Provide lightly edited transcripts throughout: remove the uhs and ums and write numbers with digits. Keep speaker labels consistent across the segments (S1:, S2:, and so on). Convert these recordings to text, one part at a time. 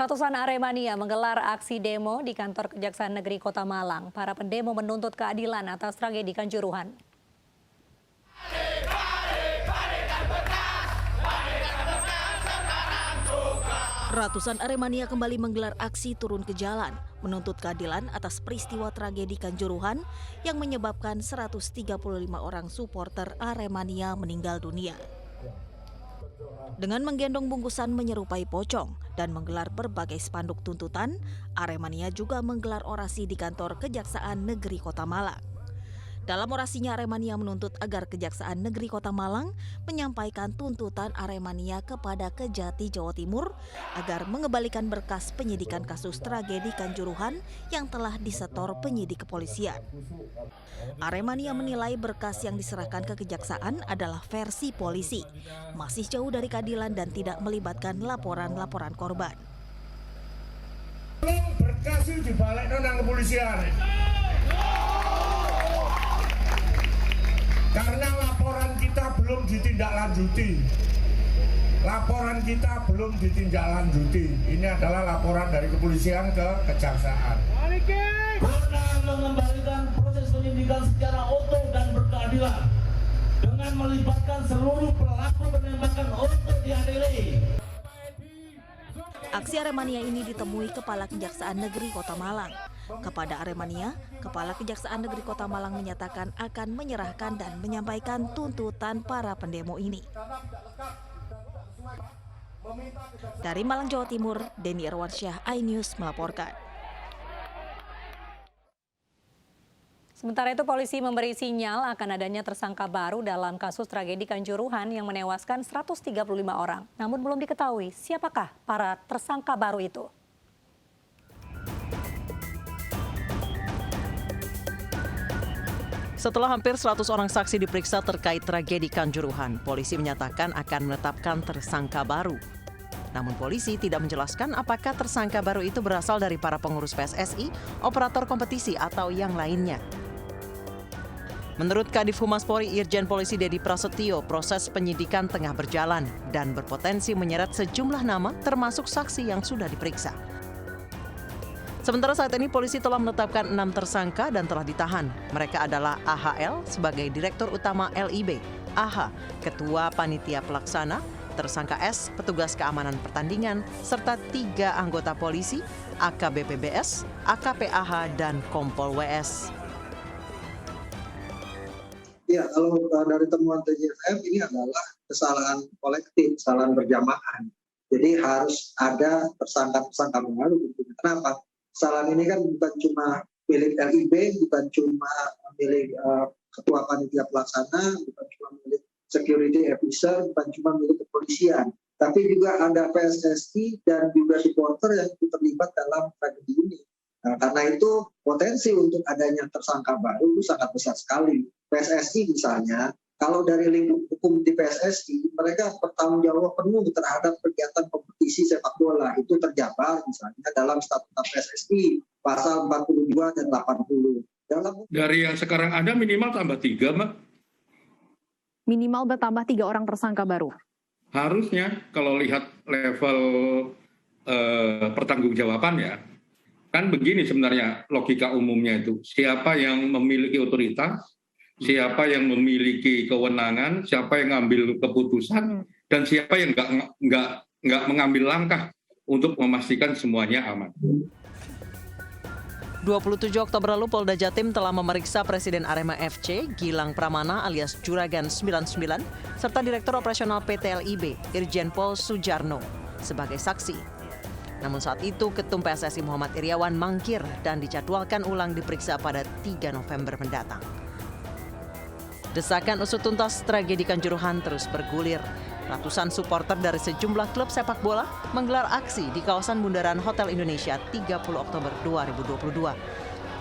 S1: Ratusan Aremania menggelar aksi demo di kantor Kejaksaan Negeri Kota Malang. Para pendemo menuntut keadilan atas tragedi Kanjuruhan.
S2: Ratusan Aremania kembali menggelar aksi turun ke jalan, menuntut keadilan atas peristiwa tragedi Kanjuruhan yang menyebabkan 135 orang supporter Aremania meninggal dunia. Dengan menggendong bungkusan menyerupai pocong dan menggelar berbagai spanduk tuntutan, Aremania juga menggelar orasi di kantor Kejaksaan Negeri Kota Malang. Dalam orasinya, Aremania menuntut agar Kejaksaan Negeri Kota Malang menyampaikan tuntutan Aremania kepada Kejati Jawa Timur agar mengembalikan berkas penyidikan kasus tragedi Kanjuruhan yang telah disetor penyidik kepolisian. Aremania menilai berkas yang diserahkan ke Kejaksaan adalah versi polisi, masih jauh dari keadilan dan tidak melibatkan laporan-laporan korban.
S3: Berkas itu dibalik nang kepolisian. Karena laporan kita belum ditindaklanjuti. Ini adalah laporan dari kepolisian ke kejaksaan.
S4: Guna mengembalikan proses penyidikan secara utuh dan berkeadilan dengan melibatkan seluruh pelaku penembakan untuk diadili.
S2: Aksi Aremania ini ditemui Kepala Kejaksaan Negeri Kota Malang. Kepada Aremania, Kepala Kejaksaan Negeri Kota Malang menyatakan akan menyerahkan dan menyampaikan tuntutan para pendemo ini. Dari Malang, Jawa Timur, Denny Irwansyah, iNews melaporkan.
S1: Sementara itu, polisi memberi sinyal akan adanya tersangka baru dalam kasus tragedi Kanjuruhan yang menewaskan 135 orang. Namun belum diketahui siapakah para tersangka baru itu.
S5: Setelah hampir 100 orang saksi diperiksa terkait tragedi Kanjuruhan, polisi menyatakan akan menetapkan tersangka baru. Namun polisi tidak menjelaskan apakah tersangka baru itu berasal dari para pengurus PSSI, operator kompetisi, atau yang lainnya. Menurut Kadif Humas Polri Irjen Polisi Dedi Prasetyo, proses penyidikan tengah berjalan dan berpotensi menyeret sejumlah nama termasuk saksi yang sudah diperiksa. Sementara saat ini polisi telah menetapkan 6 tersangka dan telah ditahan. Mereka adalah AHL sebagai Direktur Utama LIB, AH, Ketua Panitia Pelaksana, tersangka S, petugas keamanan pertandingan, serta 3 anggota polisi, AKBP-BS, AKP-AH, dan Kompol WS.
S6: Ya, kalau dari temuan TGFF ini adalah kesalahan kolektif, kesalahan berjamaah. Jadi harus ada tersangka-tersangka baru. Kenapa? Kesalahan ini kan bukan cuma milik LIB, bukan cuma milik Ketua Panitia Pelaksana, bukan cuma milik security officer, bukan cuma milik kepolisian. Tapi juga ada PSSI dan juga supporter yang terlibat dalam tragedi ini. Nah, karena itu potensi untuk adanya tersangka baru itu sangat besar sekali. PSSI misalnya, kalau dari lingkup hukum di PSSI, mereka bertanggung jawab penuh terhadap kegiatan kompetisi sepak bola. Itu terjabar misalnya dalam statuta PSSI, pasal 42 dan 80.
S7: Dari yang sekarang ada minimal tambah 3, Mbak.
S8: Minimal bertambah 3 orang tersangka baru?
S7: Harusnya, kalau lihat level pertanggungjawaban ya. Kan begini sebenarnya logika umumnya itu. Siapa yang memiliki otoritas, siapa yang memiliki kewenangan, siapa yang ngambil keputusan, dan siapa yang nggak mengambil langkah untuk memastikan semuanya aman.
S5: 27 Oktober lalu Polda Jatim telah memeriksa Presiden Arema FC, Gilang Pramana alias Juragan 99, serta Direktur Operasional PT LIB, Irjen Pol Sujarno, sebagai saksi. Namun saat itu Ketum PSSI Muhammad Iriawan mangkir dan dijadwalkan ulang diperiksa pada 3 November mendatang. Desakan usut tuntas tragedi Kanjuruhan terus bergulir. Ratusan supporter dari sejumlah klub sepak bola menggelar aksi di kawasan Bundaran Hotel Indonesia 30 Oktober 2022.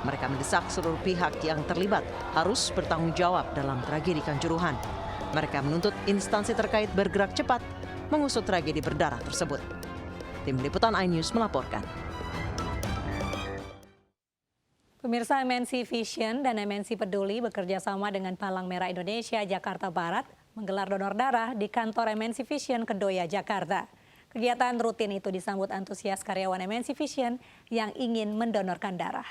S5: Mereka mendesak seluruh pihak yang terlibat harus bertanggung jawab dalam tragedi Kanjuruhan. Mereka menuntut instansi terkait bergerak cepat mengusut tragedi berdarah tersebut. Tim Liputan iNews melaporkan.
S1: Pemirsa, MNC Vision dan MNC Peduli bekerja sama dengan Palang Merah Indonesia Jakarta Barat menggelar donor darah di kantor MNC Vision Kedoya, Jakarta. Kegiatan rutin itu disambut antusias karyawan MNC Vision yang ingin mendonorkan darah.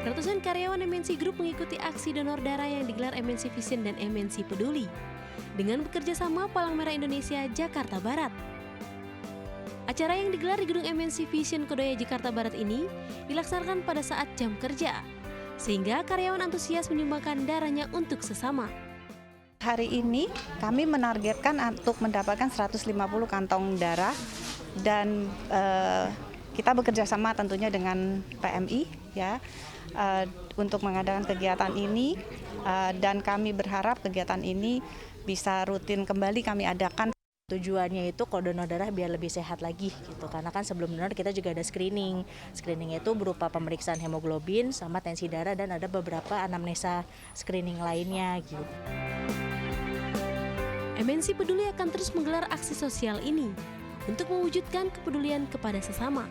S9: Ratusan karyawan MNC Group mengikuti aksi donor darah yang digelar MNC Vision dan MNC Peduli dengan bekerja sama Palang Merah Indonesia Jakarta Barat. Acara yang digelar di gedung MNC Vision Kodoya Jakarta Barat ini dilaksanakan pada saat jam kerja, sehingga karyawan antusias menyumbangkan darahnya untuk sesama.
S10: Hari ini kami menargetkan untuk mendapatkan 150 kantong darah dan kita bekerja sama tentunya dengan PMI ya untuk mengadakan kegiatan ini dan kami berharap kegiatan ini bisa rutin kembali kami adakan.
S11: Tujuannya itu kalau donor darah biar lebih sehat lagi gitu, karena kan sebelum donor kita juga ada screening itu berupa pemeriksaan hemoglobin sama tensi darah dan ada beberapa anamnesa screening lainnya gitu.
S9: MNC Peduli akan terus menggelar aksi sosial ini untuk mewujudkan kepedulian kepada sesama.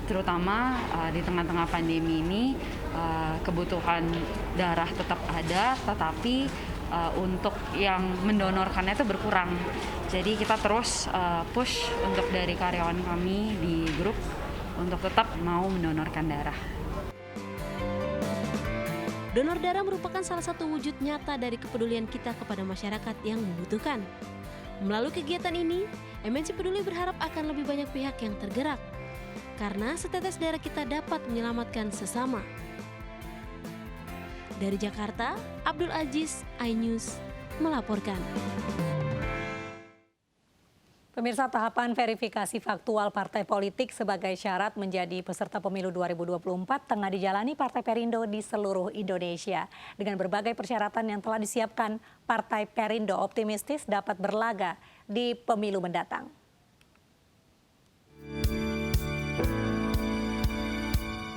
S12: Terutama di tengah-tengah pandemi ini kebutuhan darah tetap ada, tetapi untuk yang mendonorkannya itu berkurang. Jadi kita terus push untuk dari karyawan kami di grup untuk tetap mau mendonorkan darah.
S9: Donor darah merupakan salah satu wujud nyata dari kepedulian kita kepada masyarakat yang membutuhkan. Melalui kegiatan ini, MNC Peduli berharap akan lebih banyak pihak yang tergerak, karena setetes darah kita dapat menyelamatkan sesama. Dari Jakarta, Abdul Aziz, iNews, melaporkan.
S1: Pemirsa, tahapan verifikasi faktual partai politik sebagai syarat menjadi peserta pemilu 2024 tengah dijalani Partai Perindo di seluruh Indonesia. Dengan berbagai persyaratan yang telah disiapkan, Partai Perindo optimistis dapat berlaga di pemilu mendatang.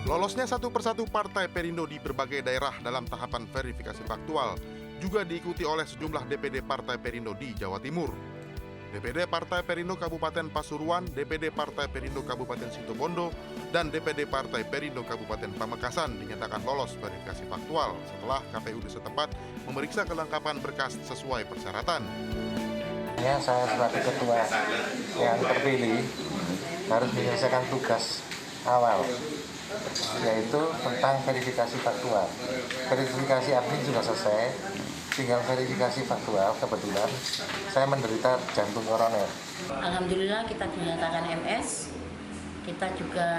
S13: Lolosnya satu persatu Partai Perindo di berbagai daerah dalam tahapan verifikasi faktual juga diikuti oleh sejumlah DPD Partai Perindo di Jawa Timur. DPD Partai Perindo Kabupaten Pasuruan, DPD Partai Perindo Kabupaten Situbondo, dan DPD Partai Perindo Kabupaten Pamekasan dinyatakan lolos verifikasi faktual setelah KPU setempat memeriksa kelengkapan berkas sesuai persyaratan.
S14: Ya, saya sebagai ketua yang terpilih harus menyelesaikan tugas awal, yaitu tentang verifikasi faktual. Verifikasi admin sudah selesai, tinggal verifikasi faktual. Kebetulan saya menderita jantung koroner.
S15: Alhamdulillah kita dinyatakan MS, kita juga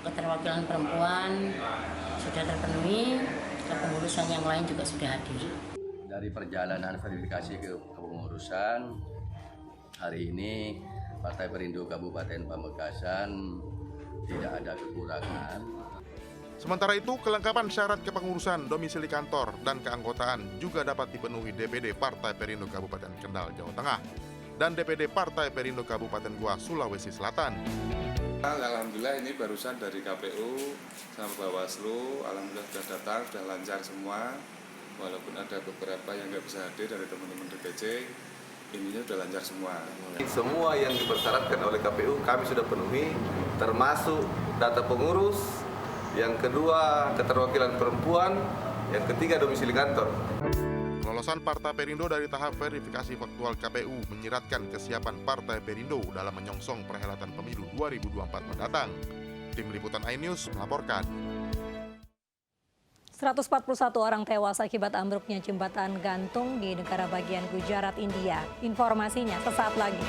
S15: keterwakilan perempuan sudah terpenuhi, kepengurusan yang lain juga sudah hadir.
S16: Dari perjalanan verifikasi ke kepengurusan, hari ini Partai Perindo Kabupaten Pamekasan tidak ada kekurangan.
S13: Sementara itu, kelengkapan syarat kepengurusan domisili kantor dan keanggotaan juga dapat dipenuhi DPD Partai Perindo Kabupaten Kendal, Jawa Tengah, dan DPD Partai Perindo Kabupaten Goa, Sulawesi Selatan.
S17: Alhamdulillah ini barusan dari KPU sama Bawaslu, alhamdulillah sudah datang, sudah lancar semua. Walaupun ada beberapa yang nggak bisa hadir dari teman-teman DPC, ininya sudah lancar semua.
S18: Semua yang dipersyaratkan oleh KPU kami sudah penuhi, termasuk data pengurus, yang kedua keterwakilan perempuan, yang ketiga domisili kantor.
S13: Lolosan Partai Perindo dari tahap verifikasi faktual KPU menyiratkan kesiapan Partai Perindo dalam menyongsong perhelatan pemilu 2024 mendatang. Tim Liputan iNews melaporkan.
S1: 141 orang tewas akibat ambruknya jembatan gantung di negara bagian Gujarat, India. Informasinya sesaat lagi.